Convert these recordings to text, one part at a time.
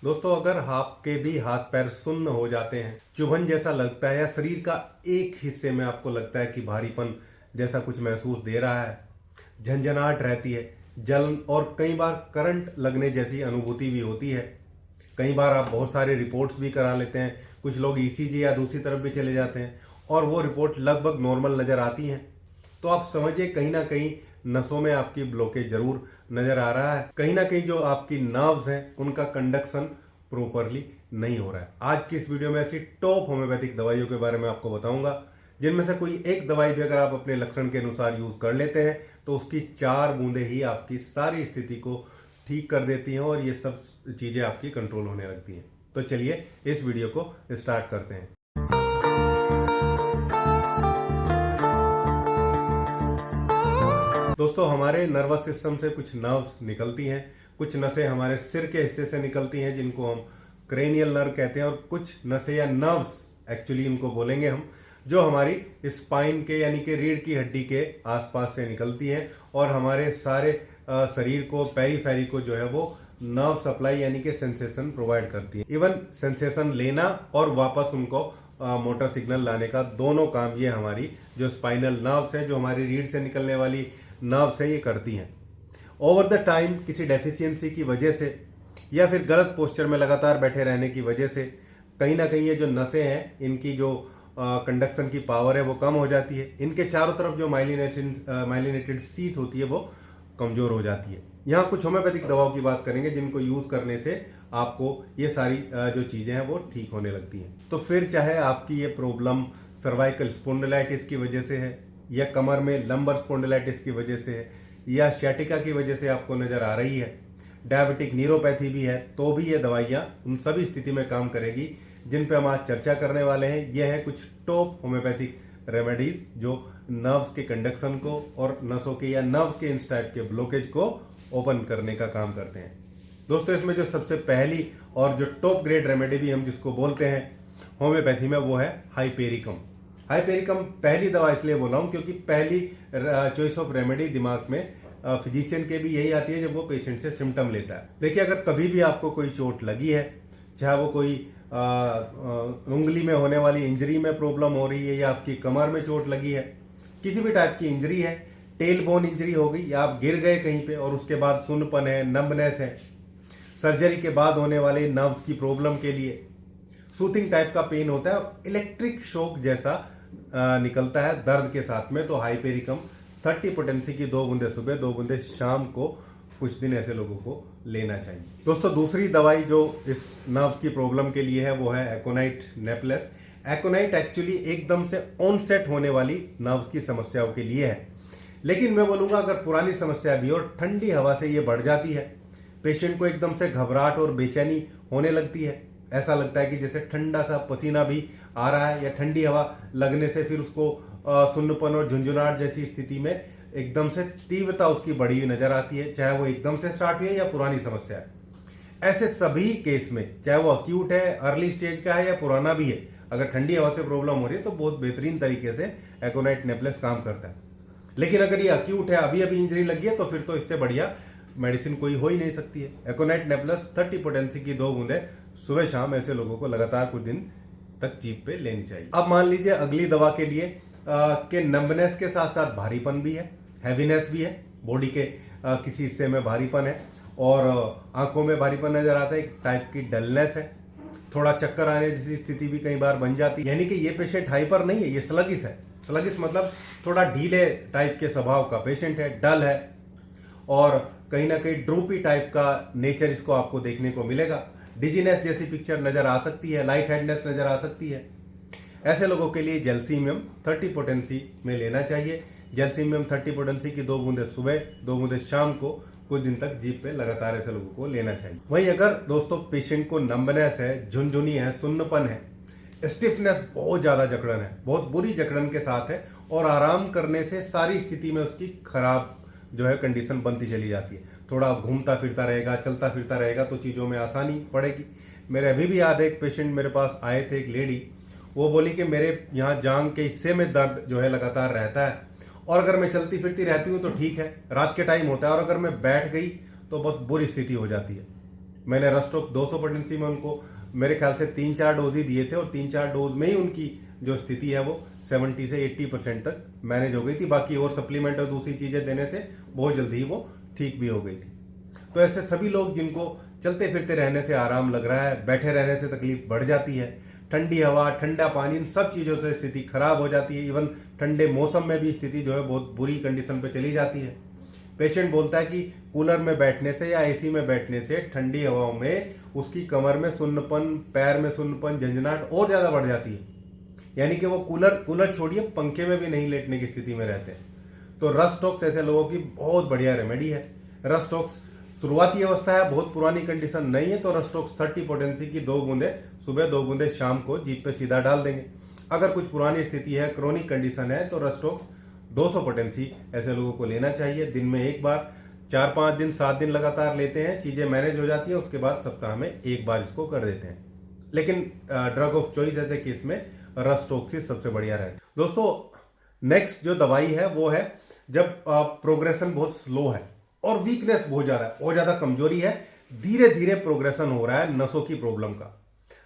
दोस्तों, अगर आपके भी हाथ पैर सुन्न हो जाते हैं, चुभन जैसा लगता है या शरीर का एक हिस्से में आपको लगता है कि भारीपन जैसा कुछ महसूस दे रहा है, झंझनाहट रहती है, जलन और कई बार करंट लगने जैसी अनुभूति भी होती है। कई बार आप बहुत सारे रिपोर्ट्स भी करा लेते हैं, कुछ लोग ईसीजी या दूसरी तरफ भी चले जाते हैं और वो रिपोर्ट लगभग नॉर्मल नज़र आती हैं। तो आप समझिए कहीं ना कहीं नसों में आपकी ब्लॉकेज जरूर नजर आ रहा है। कहीं ना कहीं जो आपकी नर्व्स हैं उनका कंडक्शन प्रॉपरली नहीं हो रहा है। आज की इस वीडियो में ऐसी टॉप होम्योपैथिक दवाइयों के बारे में आपको बताऊंगा, जिनमें से कोई एक दवाई भी अगर आप अपने लक्षण के अनुसार यूज कर लेते हैं तो उसकी 4 बूंदें ही आपकी सारी स्थिति को ठीक कर देती हैं और ये सब चीजें आपकी कंट्रोल होने लगती हैं। तो चलिए इस वीडियो को स्टार्ट करते हैं। दोस्तों, हमारे नर्वस सिस्टम से कुछ नर्व्स निकलती हैं, कुछ नसें हमारे सिर के हिस्से से निकलती हैं जिनको हम क्रेनियल नर्व कहते हैं, और कुछ नसें या नर्व्स एक्चुअली इनको बोलेंगे हम, जो हमारी स्पाइन के यानी कि रीढ़ की हड्डी के आसपास से निकलती हैं और हमारे सारे शरीर को पेरीफेरी को जो है वो नर्व सप्लाई यानी कि सेंसेशन प्रोवाइड करती है। इवन सेंसेशन लेना और वापस उनको मोटर सिग्नल लाने का दोनों काम ये हमारी जो स्पाइनल नर्व्स है, जो हमारी रीढ़ से निकलने वाली नर्व्स है, ये करती हैं। ओवर द टाइम किसी डेफिशिएंसी की वजह से या फिर गलत पोस्चर में लगातार बैठे रहने की वजह से कहीं ना कहीं ये जो नसें हैं इनकी जो कंडक्शन की पावर है वो कम हो जाती है। इनके चारों तरफ जो माइलिनेटेड सीट होती है वो कमजोर हो जाती है। यहाँ कुछ होम्योपैथिक दवाओं की बात करेंगे जिनको यूज करने से आपको ये सारी जो चीजें हैं वो ठीक होने लगती हैं। तो फिर चाहे आपकी ये प्रॉब्लम सर्वाइकल स्पॉन्डिलाइटिस की वजह से है या कमर में लंबर स्पॉन्डिलाइटिस की वजह से है या शैटिका की वजह से आपको नजर आ रही है, डायबिटिक न्यूरोपैथी भी है, तो भी ये दवाइयाँ उन सभी स्थिति में काम करेगी जिन पे हम आज चर्चा करने वाले हैं। ये हैं कुछ टॉप होम्योपैथिक रेमेडीज जो नर्व्स के कंडक्शन को और नसों के या नर्व्स के इस टाइप के ब्लॉकेज को ओपन करने का काम करते हैं। दोस्तों, इसमें जो सबसे पहली और जो टॉप ग्रेड रेमेडी भी हम जिसको बोलते हैं होम्योपैथी में वो है हाइपेरिकम। हाइपेरिकम पहली दवा इसलिए बोल रहा हूँ क्योंकि पहली चॉइस ऑफ रेमेडी दिमाग में फिजिशियन के भी यही आती है जब वो पेशेंट से सिम्टम लेता है। देखिए, अगर कभी भी आपको कोई चोट लगी है, चाहे वो कोई उंगली में होने वाली इंजरी में प्रॉब्लम हो रही है या आपकी कमर में चोट लगी है, किसी भी टाइप की इंजरी है, टेल बोन इंजरी हो गई या आप गिर गए कहीं पे और उसके बाद सुन्नपन है, नंबनेस है, सर्जरी के बाद होने वाले नर्व्स की प्रॉब्लम के लिए सूथिंग टाइप का पेन होता है और इलेक्ट्रिक शॉक जैसा निकलता है दर्द के साथ में, तो हाइपेरिकम 30 पोटेंसी की 2 बूंदे सुबह 2 बूंदे शाम को कुछ दिन ऐसे लोगों को लेना चाहिए। दोस्तों, दूसरी दवाई जो इस नर्व्स की प्रॉब्लम के लिए है वो है एकोनाइट नेपलेस। एकोनाइट एक्चुअली एकदम से ऑनसेट होने वाली नर्व्स की समस्याओं के लिए है, लेकिन मैं बोलूंगा अगर पुरानी समस्या भी और ठंडी हवा से ये बढ़ जाती है, पेशेंट को एकदम से घबराहट और बेचैनी होने लगती है, ऐसा लगता है कि जैसे ठंडा सा पसीना भी आ रहा है या ठंडी हवा लगने से फिर उसको सुन्नपन और झुंझुनाहट जैसी स्थिति में एकदम से तीव्रता उसकी बढ़ी हुई नजर आती है, चाहे वो एकदम से स्टार्ट हुई है या पुरानी समस्या है। ऐसे सभी केस में चाहे वो अक्यूट है, अर्ली स्टेज का है या पुराना भी है, अगर ठंडी हवा से प्रॉब्लम हो रही है तो बहुत बेहतरीन तरीके से एकोनाइट नेपलेस काम करता है। लेकिन अगर ये अक्यूट है, अभी अभी इंजरी लगी है, तो फिर तो इससे बढ़िया मेडिसिन कोई हो ही नहीं सकती है। एकोनाइट नेपलेस 30 पोटेंसी की 2 बूंदें सुबह शाम ऐसे लोगों को लगातार कुछ दिन तक जीभ पे लेनी चाहिए। अब मान लीजिए अगली दवा के लिए के नंबनेस के साथ साथ भारीपन भी है, हैवीनेस भी है, बॉडी के किसी हिस्से में भारीपन है और आंखों में भारीपन नजर आता है, एक टाइप की डलनेस है, थोड़ा चक्कर आने जैसी स्थिति भी कई बार बन जाती है। यानी कि ये पेशेंट हाइपर नहीं है, ये स्लगिश है। स्लगिश मतलब थोड़ा ढीले टाइप के स्वभाव का पेशेंट है, डल है और कहीं ना कहीं ड्रूपी टाइप का नेचर इसको आपको देखने को मिलेगा। डिजीनेस जैसी पिक्चर नजर आ सकती है, लाइट हेडनेस नजर आ सकती है। ऐसे लोगों के लिए जेल्सीमियम 30 पोटेंसी में लेना चाहिए। जेल्सीमियम 30 पोटेंसी की 2 बूंदे सुबह 2 बूंदे शाम को कुछ दिन तक जीभ पे लगातार ऐसे लोगों को लेना चाहिए। वहीं अगर दोस्तों पेशेंट को नंबनेस है, झुनझुनी है, सुन्नपन है, स्टिफनेस बहुत ज्यादा जकड़न है, बहुत बुरी जकड़न के साथ है और आराम करने से सारी स्थिति में उसकी खराब जो है कंडीशन बनती चली जाती है, थोड़ा घूमता फिरता रहेगा, चलता फिरता रहेगा तो चीज़ों में आसानी पड़ेगी। मेरे अभी भी याद है एक पेशेंट मेरे पास आए थे, एक लेडी, वो बोली कि मेरे यहाँ जांघ के हिस्से में दर्द जो है लगातार रहता है और अगर मैं चलती फिरती रहती हूँ तो ठीक है, रात के टाइम होता है, और अगर मैं बैठ गई तो बहुत बुरी स्थिति हो जाती है। मैंने रस्टोक 200 पोटेंसी में उनको मेरे ख्याल से 3-4 डोज ही दिए थे और 3-4 डोज में ही उनकी जो स्थिति है वो 70 से 80% तक मैनेज हो गई थी। बाकी और सप्लीमेंट और दूसरी चीज़ें देने से बहुत जल्दी ही वो ठीक भी हो गई थी। तो ऐसे सभी लोग जिनको चलते फिरते रहने से आराम लग रहा है, बैठे रहने से तकलीफ बढ़ जाती है, ठंडी हवा, ठंडा पानी, इन सब चीज़ों से स्थिति खराब हो जाती है। इवन ठंडे मौसम में भी स्थिति जो है बहुत बुरी कंडीशन पे चली जाती है। पेशेंट बोलता है कि कूलर में बैठने से या एसी में बैठने से ठंडी हवाओं में उसकी कमर में सुन्नपन, पैर में सुन्नपन, झंझनाहट और ज़्यादा बढ़ जाती है। यानी कि वो कूलर छोड़िए, पंखे में भी नहीं लेटने की स्थिति में रहते हैं। तो रस्टॉक्स ऐसे लोगों की बहुत बढ़िया रेमेडी है। रस्टॉक्स शुरुआती अवस्था है, बहुत पुरानी कंडीशन नहीं है, तो रस्टॉक्स 30 पोटेंसी की 2 बूंदे सुबह, 2 बूंदे शाम को जीभ पे सीधा डाल देंगे। अगर कुछ पुरानी स्थिति है, क्रोनिक कंडीशन है, तो रस्टॉक्स 200 पोटेंसी ऐसे लोगों को लेना चाहिए। दिन में एक बार, 4-5 दिन, 7 दिन लगातार लेते हैं, चीज़ें मैनेज हो जाती हैं। उसके बाद सप्ताह में एक बार इसको कर देते हैं। लेकिन ड्रग ऑफ चॉइस ऐसे केस में रस्टॉक्सिस सबसे बढ़िया रहता है। दोस्तों, नेक्स्ट जो दवाई है वो है जब प्रोग्रेशन बहुत स्लो है और वीकनेस बहुत ज़्यादा है, बहुत ज़्यादा कमजोरी है, धीरे धीरे प्रोग्रेशन हो रहा है नसों की प्रॉब्लम का,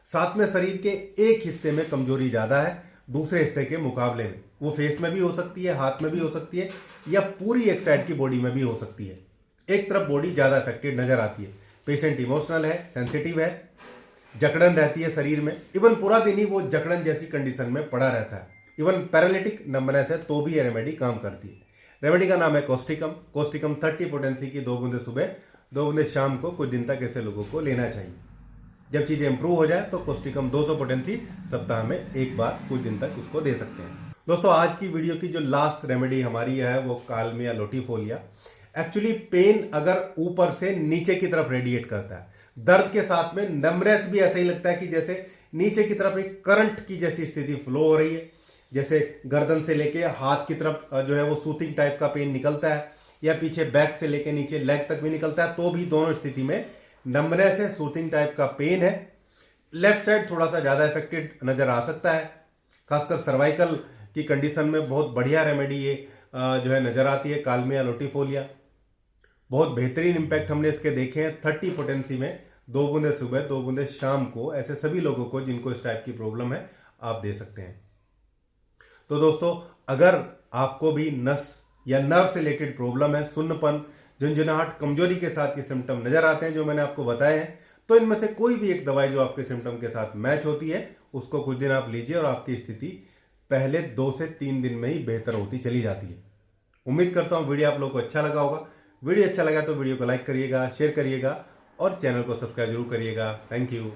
साथ में शरीर के एक हिस्से में कमजोरी ज़्यादा है दूसरे हिस्से के मुकाबले में। वो फेस में भी हो सकती है, हाथ में भी हो सकती है, या पूरी एक साइड की बॉडी में भी हो सकती है। एक तरफ बॉडी ज़्यादा अफेक्टेड नजर आती है, पेशेंट इमोशनल है, सेंसिटिव है, जकड़न रहती है शरीर में, इवन पूरा दिन ही वो जकड़न जैसी कंडीशन में पड़ा रहता है, इवन पैरालिटिक नंबनेस है, तो भी ये रेमेडी काम करती है। रेमेडी का नाम है कोस्टिकम 30 पोटेंसी की 2 बूंदे सुबह, 2 बूंदे शाम को कुछ दिन तक ऐसे लोगों को लेना चाहिए। जब चीज़ें इंप्रूव हो जाए तो कोस्टिकम 200 पोटेंसी सप्ताह में एक बार कुछ दिन तक उसको दे सकते हैं। दोस्तों, आज की वीडियो की जो लास्ट रेमेडी हमारी है वो कालमिया लोटिफोलिया। एक्चुअली पेन अगर ऊपर से नीचे की तरफ रेडिएट करता है, दर्द के साथ में नमनेस भी ऐसा ही लगता है कि जैसे नीचे की तरफ एक करंट की जैसी स्थिति फ्लो हो रही है, जैसे गर्दन से लेके हाथ की तरफ जो है वो सूथिंग टाइप का पेन निकलता है, या पीछे बैक से लेके नीचे लेग तक भी निकलता है, तो भी दोनों स्थिति में नंबनेस है, सूथिंग टाइप का पेन है। लेफ्ट साइड थोड़ा सा ज़्यादा इफेक्टेड नजर आ सकता है, खासकर सर्वाइकल की कंडीशन में बहुत बढ़िया रेमेडी ये जो है नजर आती है कालमिया लोटिफोलिया। बहुत बेहतरीन इंपैक्ट हमने इसके देखे हैं। 30 पोटेंसी में 2 बूंदे सुबह, 2 बूंदे शाम को ऐसे सभी लोगों को जिनको इस टाइप की प्रॉब्लम है आप दे सकते हैं। तो दोस्तों, अगर आपको भी नस या नर्व से रिलेटेड प्रॉब्लम है, सुन्नपन, झुंझुनाहट, कमजोरी के साथ ये सिम्टम नजर आते हैं जो मैंने आपको बताए हैं, तो इनमें से कोई भी एक दवाई जो आपके सिम्टम के साथ मैच होती है उसको कुछ दिन आप लीजिए और आपकी स्थिति पहले 2 से 3 दिन में ही बेहतर होती चली जाती है। उम्मीद करता हूँ वीडियो आप लोगों को अच्छा लगा होगा। वीडियो अच्छा लगा तो वीडियो को लाइक करिएगा, शेयर करिएगा और चैनल को सब्सक्राइब जरूर करिएगा। Thank you.